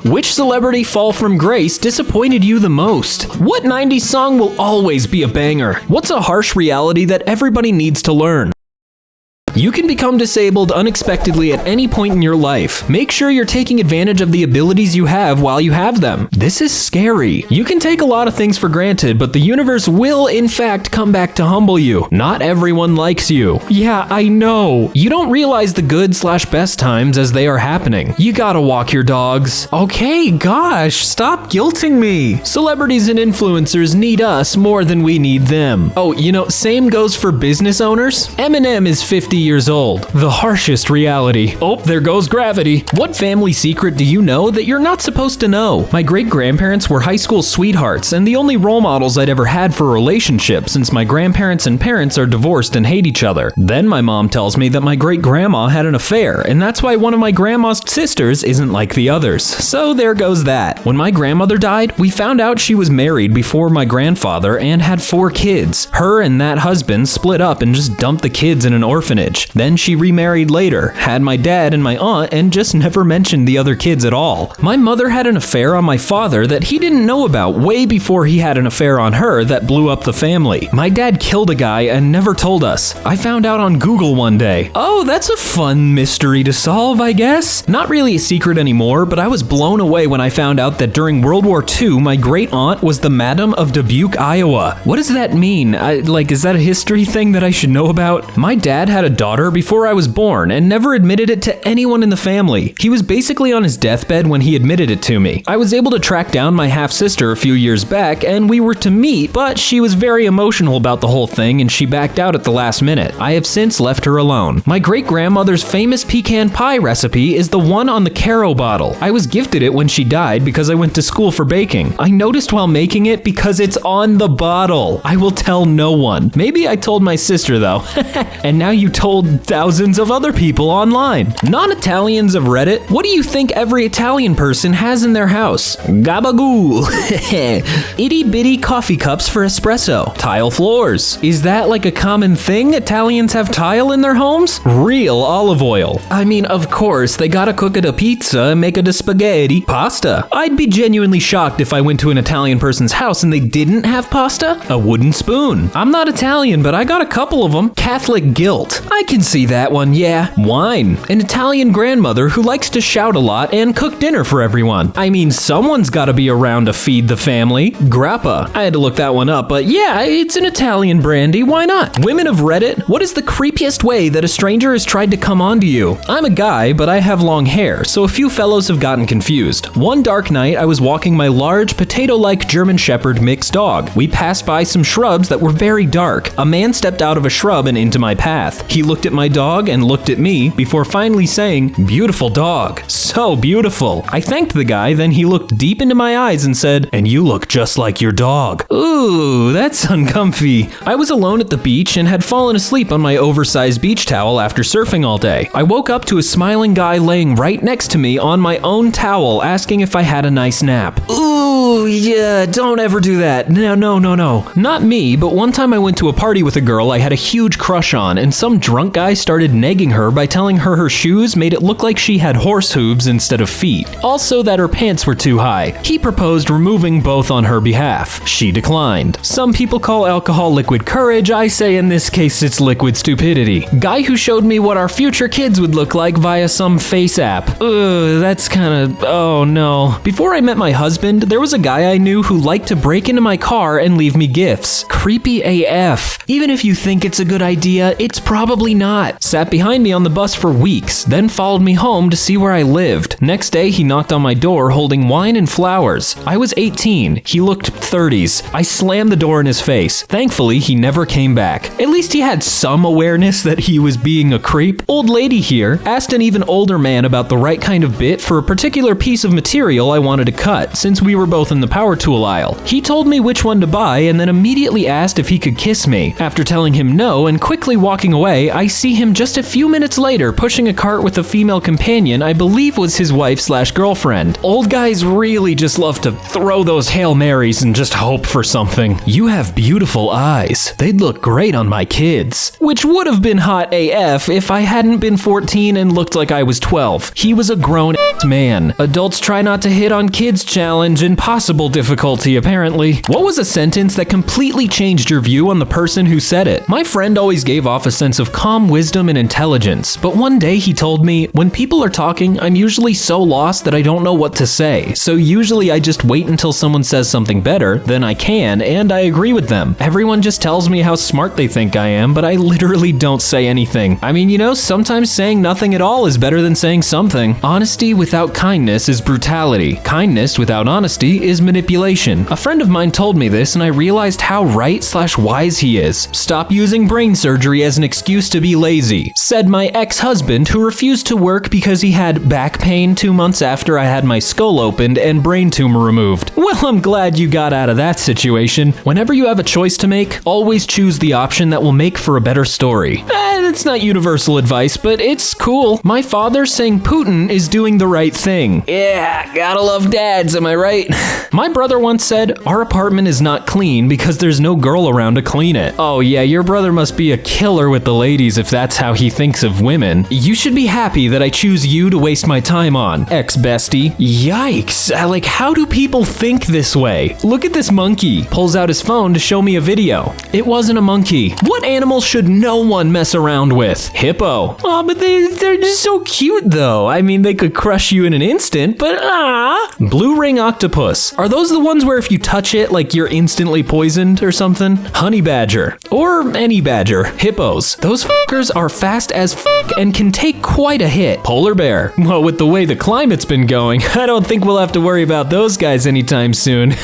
Which celebrity fall from grace disappointed you the most? What 90s song will always be a banger? What's a harsh reality that everybody needs to learn? You can become disabled unexpectedly at any point in your life. Make sure you're taking advantage of the abilities you have while you have them. This is scary. You can take a lot of things for granted, but the universe will, in fact, come back to humble you. Not everyone likes you. Yeah, I know. You don't realize the good/best times as they are happening. You gotta walk your dogs. Okay, gosh, stop guilting me. Celebrities and influencers need us more than we need them. Oh, same goes for business owners. Eminem is 50 years old. The harshest reality. Oh, there goes gravity. What family secret do you know that you're not supposed to know? My great-grandparents were high school sweethearts and the only role models I'd ever had for a relationship, since my grandparents and parents are divorced and hate each other. Then my mom tells me that my great-grandma had an affair, and that's why one of my grandma's sisters isn't like the others. So there goes that. When my grandmother died, we found out she was married before my grandfather and had 4 kids. Her and that husband split up and just dumped the kids in an orphanage. Then she remarried later, had my dad and my aunt, and just never mentioned the other kids at all. My mother had an affair on my father that he didn't know about way before he had an affair on her that blew up the family. My dad killed a guy and never told us. I found out on Google one day. Oh, that's a fun mystery to solve, I guess. Not really a secret anymore, but I was blown away when I found out that during World War II, my great aunt was the Madam of Dubuque, Iowa. What does that mean? Is that a history thing that I should know about? My dad had a daughter before I was born and never admitted it to anyone in the family. He was basically on his deathbed when he admitted it to me. I was able to track down my half-sister a few years back and we were to meet, but she was very emotional about the whole thing and she backed out at the last minute. I have since left her alone. My great-grandmother's famous pecan pie recipe is the one on the Caro bottle. I was gifted it when she died because I went to school for baking. I noticed while making it because it's on the bottle. I will tell no one. Maybe I told my sister though. And now you told thousands of other people online. Non-Italians of Reddit, what do you think every Italian person has in their house? Gabagool. Itty-bitty coffee cups for espresso. Tile floors. Is that like a common thing? Italians have tile in their homes? Real olive oil. I mean, of course, they gotta cook it a pizza and make it a spaghetti. Pasta. I'd be genuinely shocked if I went to an Italian person's house and they didn't have pasta. A wooden spoon. I'm not Italian, but I got a couple of them. Catholic guilt. I can see that one, yeah. Wine. An Italian grandmother who likes to shout a lot and cook dinner for everyone. I mean, someone's gotta be around to feed the family. Grappa. I had to look that one up, but yeah, it's an Italian brandy, why not? Women of Reddit, what is the creepiest way that a stranger has tried to come onto you? I'm a guy, but I have long hair, so a few fellows have gotten confused. One dark night, I was walking my large, potato-like German Shepherd mixed dog. We passed by some shrubs that were very dark. A man stepped out of a shrub and into my path. He looked at my dog and looked at me before finally saying, "Beautiful dog. So beautiful." I thanked the guy, then he looked deep into my eyes and said, "And you look just like your dog." Ooh, that's uncomfy. I was alone at the beach and had fallen asleep on my oversized beach towel after surfing all day. I woke up to a smiling guy laying right next to me on my own towel asking if I had a nice nap. Ooh, yeah, don't ever do that. No. Not me, but one time I went to a party with a girl I had a huge crush on and some drunk guy started negging her by telling her her shoes made it look like she had horse hooves instead of feet. Also that her pants were too high. He proposed removing both on her behalf. She declined. Some people call alcohol liquid courage. I say in this case it's liquid stupidity. Guy who showed me what our future kids would look like via some face app. Ugh, that's kinda, oh no. Before I met my husband, there was a guy I knew who liked to break into my car and leave me gifts. Creepy AF. Even if you think it's a good idea, it's probably not. Sat behind me on the bus for weeks, then followed me home to see where I lived. Next day, he knocked on my door holding wine and flowers. I was 18. He looked 30s. I slammed the door in his face. Thankfully, he never came back. At least he had some awareness that he was being a creep. Old lady here asked an even older man about the right kind of bit for a particular piece of material I wanted to cut, since we were both in the power tool aisle. He told me which one to buy and then immediately asked if he could kiss me. After telling him no and quickly walking away, I see him just a few minutes later pushing a cart with a female companion I believe was his wife/girlfriend. Old guys really just love to throw those Hail Marys and just hope for something. You have beautiful eyes. They'd look great on my kids. Which would have been hot AF if I hadn't been 14 and looked like I was 12. He was a grown-ass man. Adults try not to hit on kids challenge, impossible difficulty apparently. What was a sentence that completely changed your view on the person who said it? My friend always gave off a sense of calm wisdom and intelligence, but one day he told me, when people are talking, I'm usually so lost that I don't know what to say. So usually I just wait until someone says something better than I can, and I agree with them. Everyone just tells me how smart they think I am, but I literally don't say anything. I mean, you know, sometimes saying nothing at all is better than saying something. Honesty without kindness is brutality. Kindness without honesty is manipulation. A friend of mine told me this and I realized how right/wise he is. Stop using brain surgery as an excuse to be lazy, said my ex-husband who refused to work because he had back pain 2 months after I had my skull opened and brain tumor removed. Well, I'm glad you got out of that situation. Whenever you have a choice to make, always choose the option that will make for a better story. That's not universal advice, but it's cool. My father saying Putin is doing the right thing. Yeah, gotta love dads, am I right? My brother once said, our apartment is not clean because there's no girl around to clean it. Oh yeah, your brother must be a killer with the ladies if that's how he thinks of women. You should be happy that I choose you to waste my time on, ex-bestie. Yikes, like how do people think this way? Look at this monkey. Pulls out his phone to show me a video. It wasn't a monkey. What animal should no one mess around with? Hippo. Oh, but they're just so cute though. I mean, they could crush you in an instant, but Blue ring octopus. Are those the ones where if you touch it, like you're instantly poisoned or something? Honey badger. Or any badger. Hippos. Those fuckers are fast as fuck and can take quite a hit. Polar bear. Well, with the way the climate's been going, I don't think we'll have to worry about those guys anytime soon.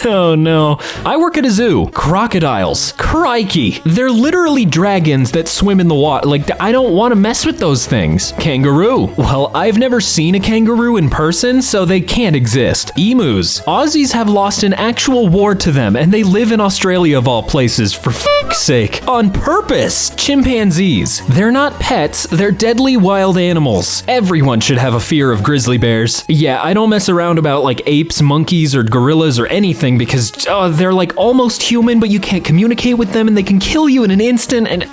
Oh no. I work at a zoo. Crocodiles. Crikey. They're literally dragons that swim in the water. Like, I don't want to mess with those things. Kangaroo. Well, I've never seen a kangaroo in person, so they can't exist. Emus. Aussies have lost an actual war to them, and they live in Australia of all places, for fuck's sake. On purpose. Chimpanzees. They're not pets, they're deadly wild animals. Everyone should have a fear of grizzly bears. Yeah, I don't mess around about like apes, monkeys, or gorillas or anything because they're like almost human, but you can't communicate with them and they can kill you in an instant and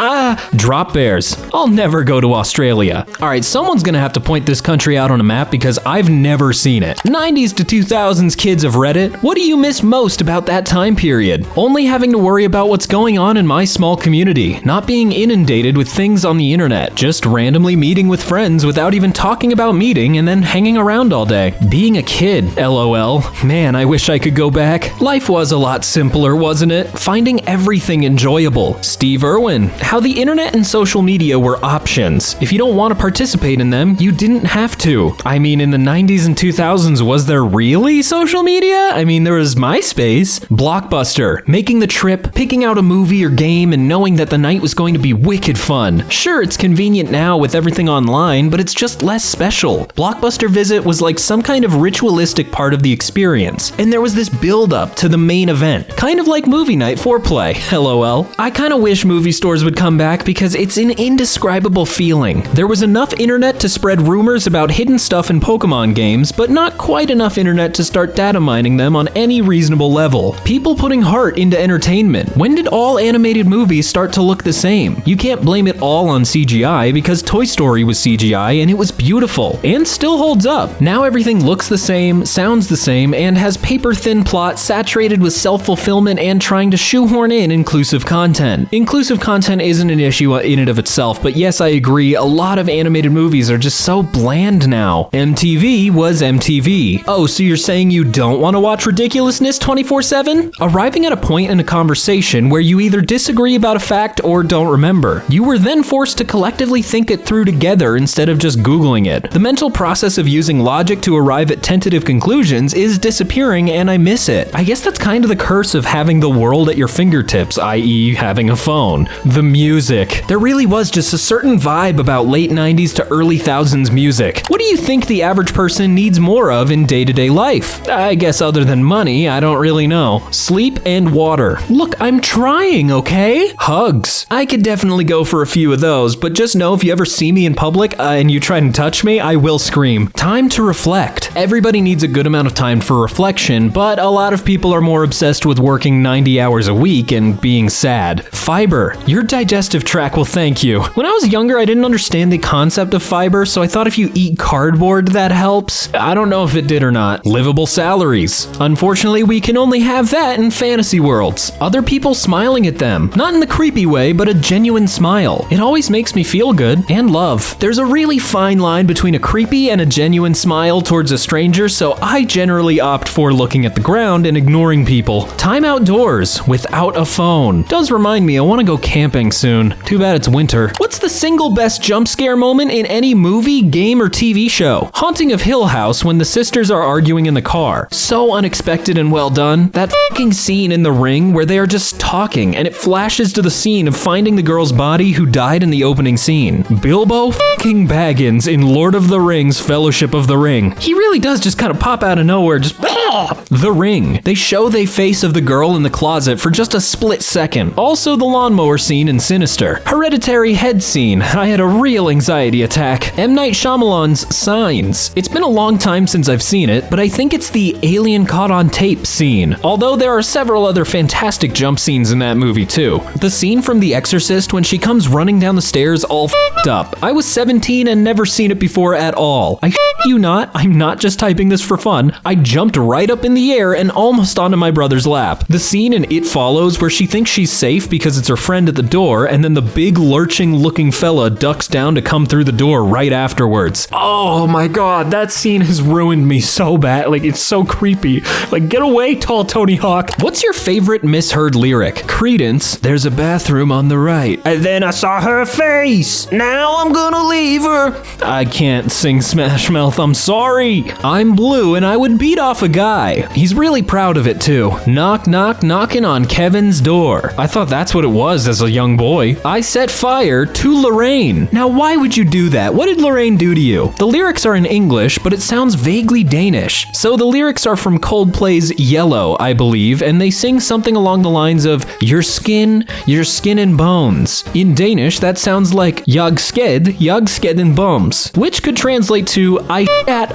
Drop bears. I'll never go to Australia. Alright, someone's gonna have to point this country out on a map because I've never seen it. 90s to 2000s kids of Reddit, what do you miss most about that time period? Only having to worry about what's going on in my small community, not being inundated with things on the internet, just randomly meeting with friends without even talking about meeting and then hanging around all day. Being a kid, LOL. Man, I wish I could go back. Life was a lot simpler, wasn't it? Finding everything enjoyable. Steve Irwin, how the internet and social media were options. If you don't want to participate in them, you didn't have to. I mean, in the 90s and 2000s, was there really social media? I mean, there was MySpace. Blockbuster, making the trip, picking out a movie or game and knowing that the night was going to be wicked fun. Sure, it's convenient now with everything online, but it's just less special. Blockbuster visit was like some kind of ritualistic part of the experience, and there was this build-up to the main event, kind of like movie night foreplay, LOL. I kind of wish movie stores would come back because it's an indescribable feeling. There was enough internet to spread rumors about hidden stuff in Pokemon games, but not quite enough internet to start data mining them on any reasonable level. People putting heart into entertainment. When did all animated movies start to look the same? You can't blame it all on CGI because Toy Story was CGI and it was beautiful, and still holds up. Now everything looks the same, sounds the same, and has paper-thin plot saturated with self-fulfillment and trying to shoehorn in inclusive content. Inclusive content isn't an issue in and of itself, but yes, I agree, a lot of animated movies are just so bland now. MTV was MTV. Oh, so you're saying you don't want to watch ridiculousness 24/7? Arriving at a point in a conversation where you either disagree about a fact or don't remember. You were then forced to collectively think it through together instead of just Googling it. The mental process of using logic to arrive at tentative conclusions is disappearing and I miss it. I guess that's kind of the curse of having the world at your fingertips, i.e. having a phone. The music. There really was just a certain vibe about late 90s to early thousands music. What do you think the average person needs more of in day-to-day life? I guess other than money, I don't really know. Sleep and water. Look, I'm trying, okay? Hugs. I I could definitely go for a few of those, but just know if you ever see me in public and you try and touch me, I will scream. Time to reflect. Everybody needs a good amount of time for reflection, but a lot of people are more obsessed with working 90 hours a week and being sad. Fiber. Your digestive tract will thank you. When I was younger, I didn't understand the concept of fiber, so I thought if you eat cardboard, that helps. I don't know if it did or not. Livable salaries. Unfortunately, we can only have that in fantasy worlds. Other people smiling at them. Not in the creepy way, but a genuine smile. It always makes me feel good and love. There's a really fine line between a creepy and a genuine smile towards a stranger, so I generally opt for looking at the ground and ignoring people. Time outdoors without a phone. Does remind me I want to go camping soon. Too bad it's winter. What's the single best jump scare moment in any movie, game, or TV show? Haunting of Hill House when the sisters are arguing in the car. So unexpected and well done. That fucking scene in The Ring where they are just talking and it flashes to the scene of finding the girl's body who died in the opening scene. Bilbo fucking Baggins in Lord of the Rings Fellowship of the Ring. He really does just kind of pop out of nowhere, just The Ring. They show the face of the girl in the closet for just a split second. Also the lawnmower scene in Sinister. Hereditary head scene. I had a real anxiety attack. M. Night Shyamalan's Signs. It's been a long time since I've seen it, but I think it's the alien caught on tape scene. Although there are several other fantastic jump scenes in that movie too. The scene from The Exorcist when she comes running down the stairs all f***ed up. I was 17 and never seen it before at all. I you not, I'm not just typing this for fun. I jumped right up in the air and almost onto my brother's lap. The scene in It Follows where she thinks she's safe because it's her friend at the door, and then the big lurching looking fella ducks down to come through the door right afterwards. Oh my god, that scene has ruined me so bad. Like, it's so creepy. Like, get away, tall Tony Hawk. What's your favorite misheard lyric? Credence, there's a bathroom on the right. And then I saw her face. Now I'm gonna leave her. I can't sing Smash Mouth, I'm sorry. I'm blue and I would beat off a guy. He's really proud of it too. Knock, knock, knocking on Kevin's door. I thought that's what it was as a young boy. I set fire to Lorraine. Now why would you do that? What did Lorraine do to you? The lyrics are in English, but it sounds vaguely Danish. So the lyrics are from Coldplay's Yellow, I believe, and they sing something along the lines of your skin and bones. In Danish, that sounds like jag sked and bums, which could translate to I shat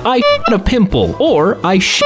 a pimple, or I shit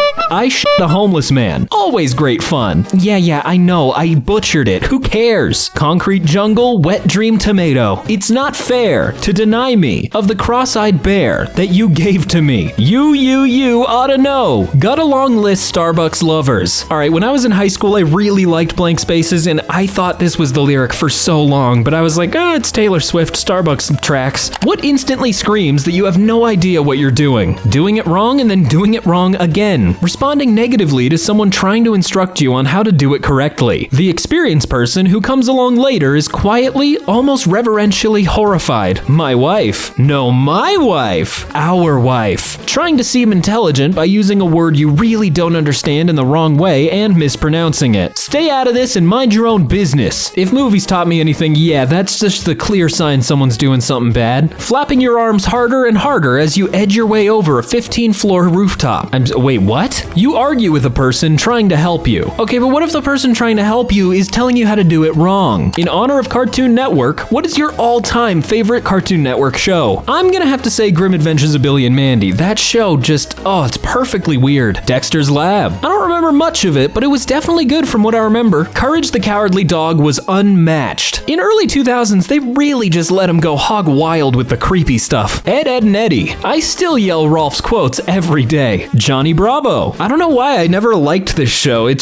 a homeless man. Always great fun. Yeah, I know, I butchered it. Who cares? Concrete jungle, wet dream tomato. It's not fair to deny me of the cross-eyed bear that you gave to me. You ought to know. Got a long list, Starbucks lovers. Alright, when I was in high school, I really liked blank spaces, and I thought this was the lyric for so long, but I was like, it's Taylor Swift, Starbucks tracks. What instantly screams that you have no idea what you're doing? Doing it wrong and then doing it wrong again. Responding negatively to someone trying to instruct you on how to do it correctly. The experienced person who comes along later is quietly, almost reverentially horrified. My wife. No, my wife. Our wife. Trying to seem intelligent by using a word you really don't understand in the wrong way and mispronouncing it. Stay out of this and mind your own business. If movies taught me anything, yeah, that's just the clear sign someone's doing something bad. Flapping your arms harder and harder as you edge your way over a 15-floor rooftop. Wait, what? You argue with a person trying to help you. Okay, but what if the person trying to help you is telling you how to do it wrong? In honor of Cartoon Network, what is your all-time favorite Cartoon Network show? I'm gonna have to say Grim Adventures of Billy and Mandy. That show just, it's perfectly weird. Dexter's Lab. I don't remember much of it, but it was definitely good from what I remember. Courage the Cowardly Dog was unmatched. In early 2000s, they really just let him go hog wild with the creepy stuff. Ed, Edd and Eddy. I still yell Rolf's quotes every day. Johnny Bravo. I don't know why I never liked this show. It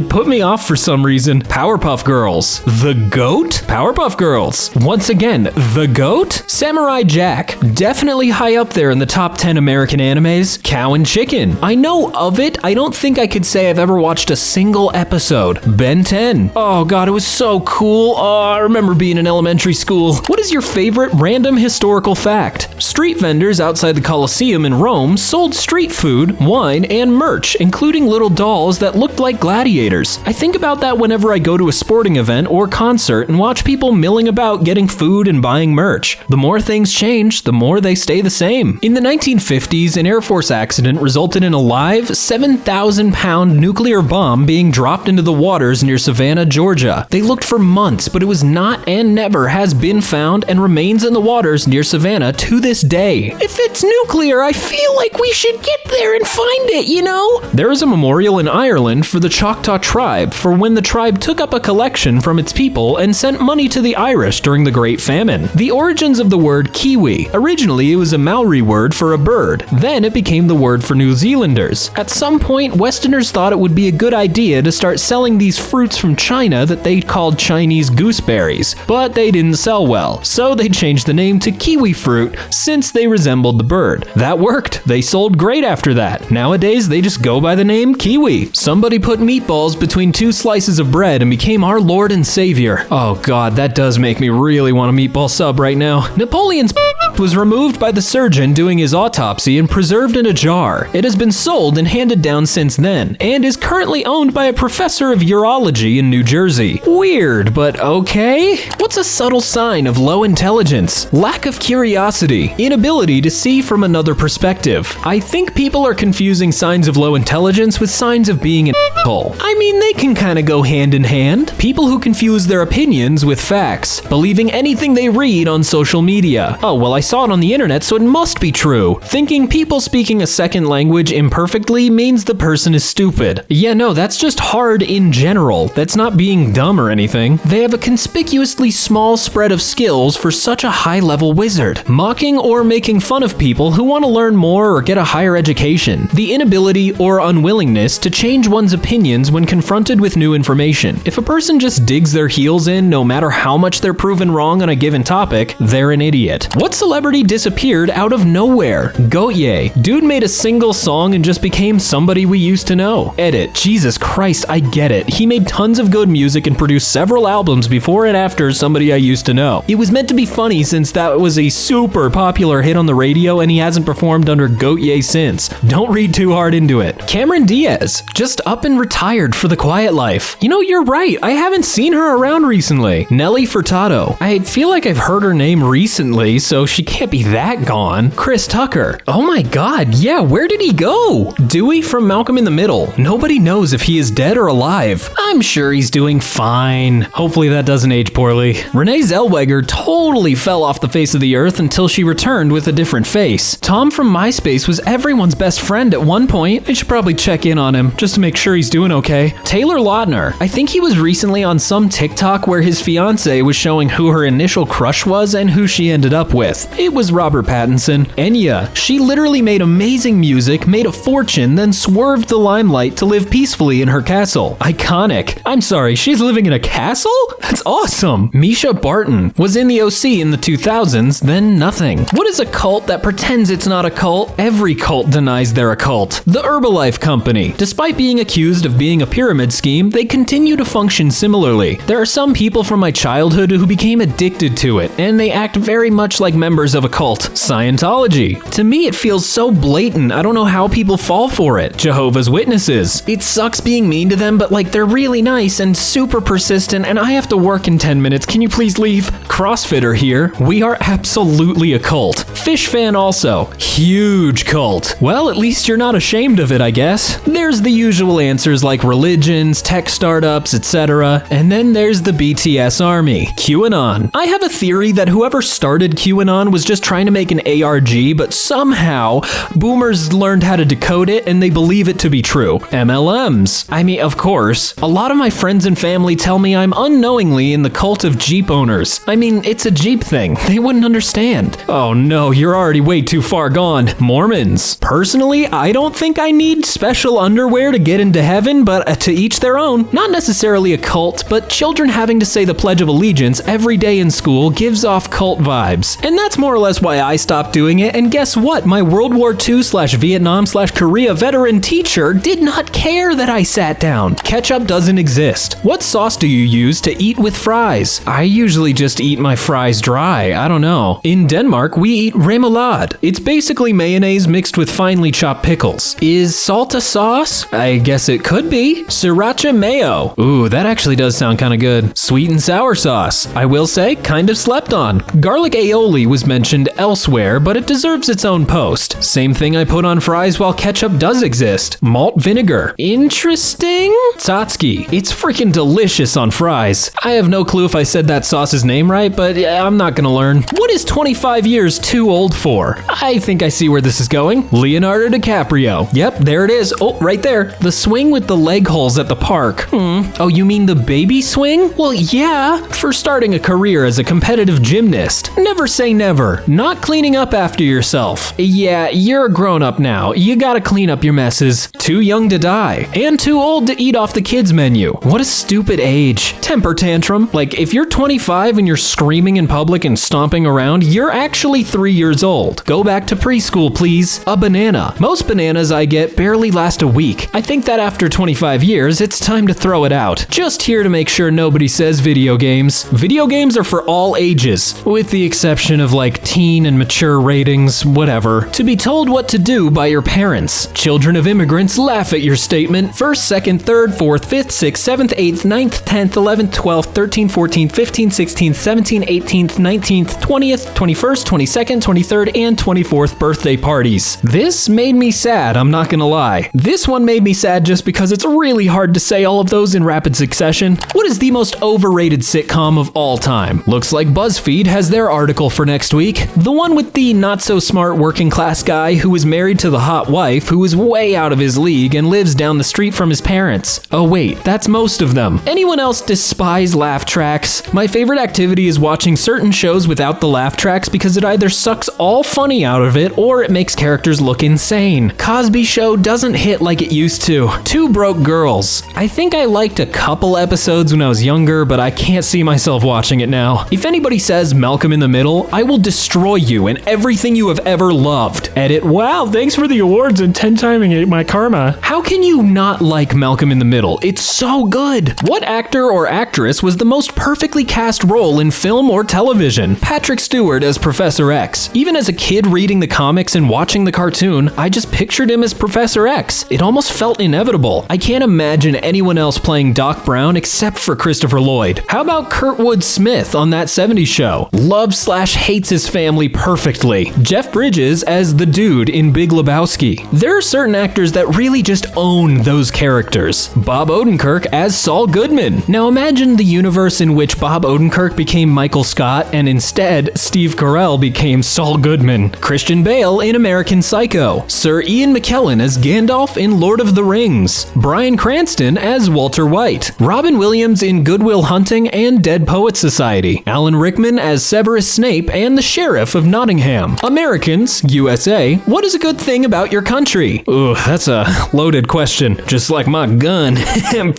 put me off for some reason. Powerpuff Girls. The GOAT? Powerpuff Girls. Once again, the GOAT? Samurai Jack. Definitely high up there in the top 10 American animes. Cow and Chicken. I know of it. I don't think I could say I've ever watched a single episode. Ben 10. Oh god, it was so cool. I remember being in elementary school. What is your favorite random historical fact? Street vendors outside the Colosseum in Rome sold street food, wine, and merch merch, including little dolls that looked like gladiators. I think about that whenever I go to a sporting event or concert and watch people milling about getting food and buying merch. The more things change, the more they stay the same. In the 1950s, an Air Force accident resulted in a live 7,000-pound nuclear bomb being dropped into the waters near Savannah, Georgia. They looked for months, but it was not and never has been found and remains in the waters near Savannah to this day. If it's nuclear, I feel like we should get there and find it, you know? There is a memorial in Ireland for the Choctaw tribe for when the tribe took up a collection from its people and sent money to the Irish during the Great Famine. The origins of the word kiwi. Originally, it was a Maori word for a bird. Then it became the word for New Zealanders. At some point, Westerners thought it would be a good idea to start selling these fruits from China that they called Chinese gooseberries, but they didn't sell well, so they changed the name to kiwi fruit since they resembled the bird. That worked. They sold great after that. Nowadays, they just go by the name kiwi. Somebody put meatballs between two slices of bread and became our Lord and Savior. Oh god, that does make me really want a meatball sub right now. Napoleon's was removed by the surgeon doing his autopsy and preserved in a jar. It has been sold and handed down since then, and is currently owned by a professor of urology in New Jersey. Weird, but okay? What's a subtle sign of low intelligence? Lack of curiosity, inability to see from another perspective. I think people are confusing signs of low intelligence with signs of being an asshole. I mean, they can kind of go hand in hand. People who confuse their opinions with facts, believing anything they read on social media. Oh, well, I saw it on the internet, so it must be true. Thinking people speaking a second language imperfectly means the person is stupid. Yeah, no, that's just hard in general. That's not being dumb or anything. They have a conspicuously small spread of skills for such a high-level wizard. Mocking or making fun of people who want to learn more or get a higher education. The inability or unwillingness to change one's opinions when confronted with new information. If a person just digs their heels in no matter how much they're proven wrong on a given topic, they're an idiot. What celebrity disappeared out of nowhere? Goatye. Dude made a single song and just became somebody we used to know. Edit. Jesus Christ, I get it. He made tons of good music and produced several albums before and after somebody I used to know. It was meant to be funny since that was a super popular hit on the radio and he hasn't performed under Goatye since. Don't read too hard into it. Cameron Diaz. Just up and retired for the quiet life. You know, you're right. I haven't seen her around recently. Nelly Furtado. I feel like I've heard her name recently, so she can't be that gone. Chris Tucker. Oh my god, yeah, where did he go? Dewey from Malcolm in the Middle. Nobody knows if he is dead or alive. I'm sure he's doing fine. Hopefully that doesn't age poorly. Renee Zellweger totally fell off the face of the earth until she returned with a different face. Tom from MySpace was everyone's best friend at one point. I should probably check in on him just to make sure he's doing okay. Taylor Lautner. I think he was recently on some TikTok where his fiance was showing who her initial crush was and who she ended up with. It was Robert Pattinson. Enya. She literally made amazing music, made a fortune, then swerved the limelight to live peacefully in her castle. Iconic. I'm sorry, she's living in a castle? That's awesome. Misha Barton was in the OC in the 2000s, then nothing. What is a cult that pretends it's not a cult? Every cult denies they're a cult. The Herbalife Company. Despite being accused of being a pyramid scheme, they continue to function similarly. There are some people from my childhood who became addicted to it, and they act very much like members of a cult. Scientology. To me, it feels so blatant, I don't know how people fall for it. Jehovah's Witnesses. It sucks being mean to them, but like they're really nice and super persistent, and I have to work in 10 minutes. Can you please leave? CrossFitter here. We are absolutely a cult. Fish fan also. Huge cult. Well, at least you're not ashamed of it, I guess. There's the usual answers like religions, tech startups, etc. And then there's the BTS army. QAnon. I have a theory that whoever started QAnon was just trying to make an ARG, but somehow boomers learned how to decode it and they believe it to be true. MLMs. I mean, of course. A lot of my friends and family tell me I'm unknowingly in the cult of Jeep owners. I mean, it's a Jeep thing. They wouldn't understand. Oh no, you're already way too far gone. Mormons. Personally, I don't think I need special underwear to get into heaven, but to each their own. Not necessarily a cult, but children having to say the Pledge of Allegiance every day in school gives off cult vibes. And that's more or less why I stopped doing it, and guess what? My World War II/Vietnam/Korea veteran teacher did not care that I sat down. Ketchup doesn't exist. What sauce do you use to eat with fries? I usually just eat my fries dry, I don't know. In Denmark, we eat remoulade. It's basically mayonnaise mixed with finely chopped pickles. Is Is salt a sauce? I guess it could be. Sriracha mayo. Ooh, that actually does sound kind of good. Sweet and sour sauce. I will say, kind of slept on. Garlic aioli was mentioned elsewhere, but it deserves its own post. Same thing I put on fries while ketchup does exist. Malt vinegar. Interesting? Tatsuki. It's freaking delicious on fries. I have no clue if I said that sauce's name right, but I'm not gonna learn. What is 25 years too old for? I think I see where this is going. Leonardo DiCaprio. Yep, there it is. Oh, right there. The swing with the leg holes at the park. Oh, you mean the baby swing? Well, yeah. For starting a career as a competitive gymnast. Never say never. Not cleaning up after yourself. Yeah, you're a grown-up now. You gotta clean up your messes. Too young to die. And too old to eat off the kids' menu. What a stupid age. Temper tantrum. Like, if you're 25 and you're screaming in public and stomping around, you're actually 3 years old. Go back to preschool, please. A banana. Most bananas I get barely last a week. I think that after 25 years, it's time to throw it out. Just here to make sure nobody says video games. Video games are for all ages, with the exception of like teen and mature ratings, whatever. To be told what to do by your parents. Children of immigrants laugh at your statement. 1st, 2nd, 3rd, 4th, 5th, 6th, 7th, 8th, 9th, 10th, 11th, 12th, 13th, 14th, 15th, 16th, 17th, 18th, 19th, 20th, 21st, 22nd, 23rd, and 24th birthday parties. This made me sad, I'm not gonna lie. This one made me sad just because it's really hard to say all of those in rapid succession. What is the most overrated sitcom of all time? Looks like BuzzFeed has their article for next week. The one with the not-so-smart working-class guy who is married to the hot wife who is way out of his league and lives down the street from his parents. Oh wait, that's most of them. Anyone else despise laugh tracks? My favorite activity is watching certain shows without the laugh tracks because it either sucks all funny out of it or it makes characters look insane. Cosby Show doesn't hit like it used to. Two Broke Girls. I think I liked a couple episodes when I was younger, but I can't see myself watching it now. If anybody says Malcolm in the Middle, I will destroy you and everything you have ever loved. Edit, wow, thanks for the awards and 10 timing my karma. How can you not like Malcolm in the Middle? It's so good. What actor or actress was the most perfectly cast role in film or television? Patrick Stewart as Professor X. Even as a kid reading the comics and watching the cartoon, I just pictured him as Professor X. It almost felt inevitable. I can't imagine anyone else playing Doc Brown except for Christopher Lloyd. How about Kurtwood Smith on That 70s Show? Loves/hates his family perfectly. Jeff Bridges as the dude in Big Lebowski. There are certain actors that really just own those characters. Bob Odenkirk as Saul Goodman. Now imagine the universe in which Bob Odenkirk became Michael Scott and instead Steve Carell became Saul Goodman. Christian Bale in American Psycho. Sir Ian McKellen as Gandalf in Lord of the Rings. Bryan Cranston as Walter White. Robin Williams in Good Will Hunting and Dead Poets Society. Alan Rickman as Severus Snape and the Sheriff of Nottingham. Americans, USA, what is a good thing about your country? Ugh, that's a loaded question. Just like my gun.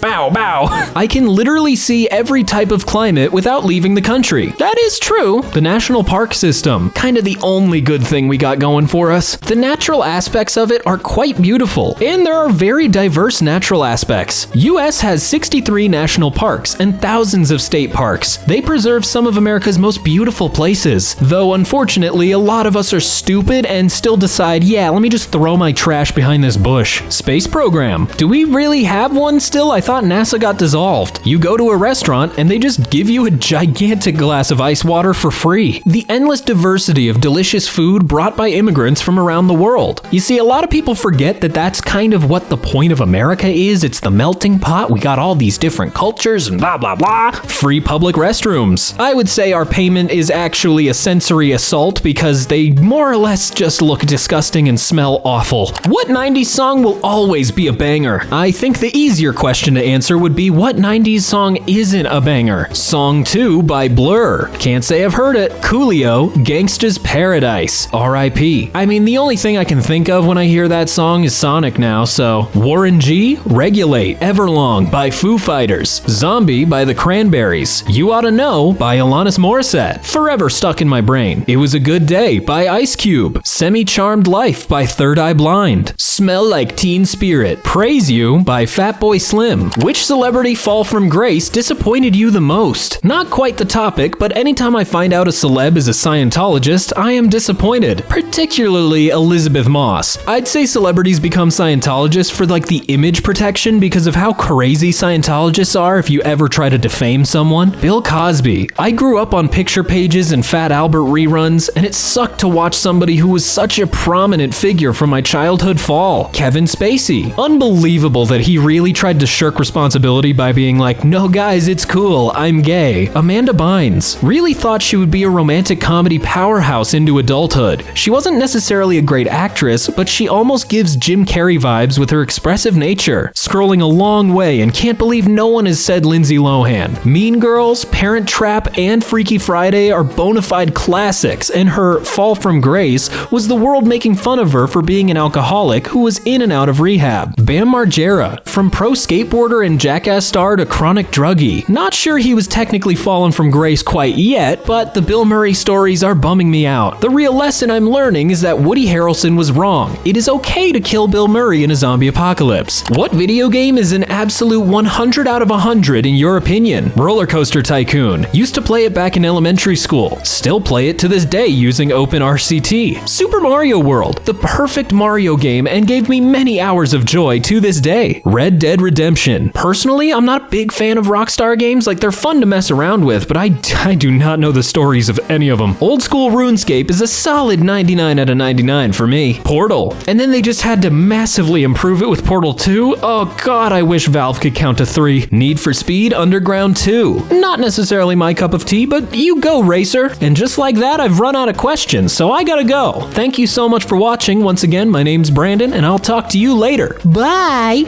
Bow, bow. I can literally see every type of climate without leaving the country. That is true. The national park system, kind of the only good thing we got going for us. The natural aspects of it are quite beautiful, and there are very diverse natural aspects. US has 63 national parks and thousands of state parks. They preserve some of America's most beautiful places, though unfortunately a lot of us are stupid and still decide, yeah, let me just throw my trash behind this bush. Space program. Do we really have one still? I thought NASA got dissolved. You go to a restaurant and they just give you a gigantic glass of ice water for free. The endless diversity of delicious food brought by immigrants from around the world. You see, a lot of people forget that that's kind of what the point of America is. It's the melting pot. We got all these different cultures and blah, blah, blah. Free public restrooms. I would say our payment is actually a sensory assault because they more or less just look disgusting and smell awful. What 90s song will always be a banger? I think the easier question to answer would be what 90s song isn't a banger? Song 2 by Blur. Can't say I've heard it. Coolio, Gangsta's Paradise. R.I.P. I mean, the only thing I can think of when I hear that song is Sonic now, so. Warren G, Regulate. Everlong by Foo Fighters. Zombie by the Cranberries. You Oughta Know by Alanis Morissette. Forever stuck in my brain. It Was a Good Day by Ice Cube. Semi-Charmed Life by Third Eye Blind. Smell Like like teen spirit. Praise You by Fatboy Slim. Which celebrity fall from grace disappointed you the most? Not quite the topic, but anytime I find out a celeb is a Scientologist, I am disappointed. Particularly Elizabeth Moss. I'd say celebrities become Scientologists for like the image protection because of how crazy Scientologists are if you ever try to defame someone. Bill Cosby. I grew up on picture pages and Fat Albert reruns, and it sucked to watch somebody who was such a prominent figure from my childhood fall. Kevin Spacey. Unbelievable that he really tried to shirk responsibility by being like, no guys, it's cool, I'm gay. Amanda Bynes. Really thought she would be a romantic comedy powerhouse into adulthood. She wasn't necessarily a great actress, but she almost gives Jim Carrey vibes with her expressive nature. Scrolling a long way and can't believe no one has said Lindsay Lohan. Mean Girls, Parent Trap, and Freaky Friday are bona fide classics, and her fall from grace was the world making fun of her for being an alcoholic who was in and out of rehab. Bam Margera. From pro skateboarder and Jackass star to chronic druggie. Not sure he was technically fallen from grace quite yet, but the Bill Murray stories are bumming me out. The real lesson I'm learning is that Woody Harrelson was wrong. It is okay to kill Bill Murray in a zombie apocalypse. What video game is an absolute 100 out of 100 in your opinion? Roller Coaster Tycoon. Used to play it back in elementary school. Still play it to this day using OpenRCT. Super Mario World. The perfect Mario game and gave me many hours of joy to this day. Red Dead Redemption. Personally, I'm not a big fan of Rockstar games. Like, they're fun to mess around with, but I do not know the stories of any of them. Old school RuneScape is a solid 99 out of 99 for me. Portal. And then they just had to massively improve it with Portal 2. Oh god, I wish Valve could count to 3. Need for Speed Underground 2. Not necessarily my cup of tea, but you go, Racer. And just like that, I've run out of questions, so I gotta go. Thank you so much for watching. Once again, my name's Brandon, and I'll talk to you later. Bye!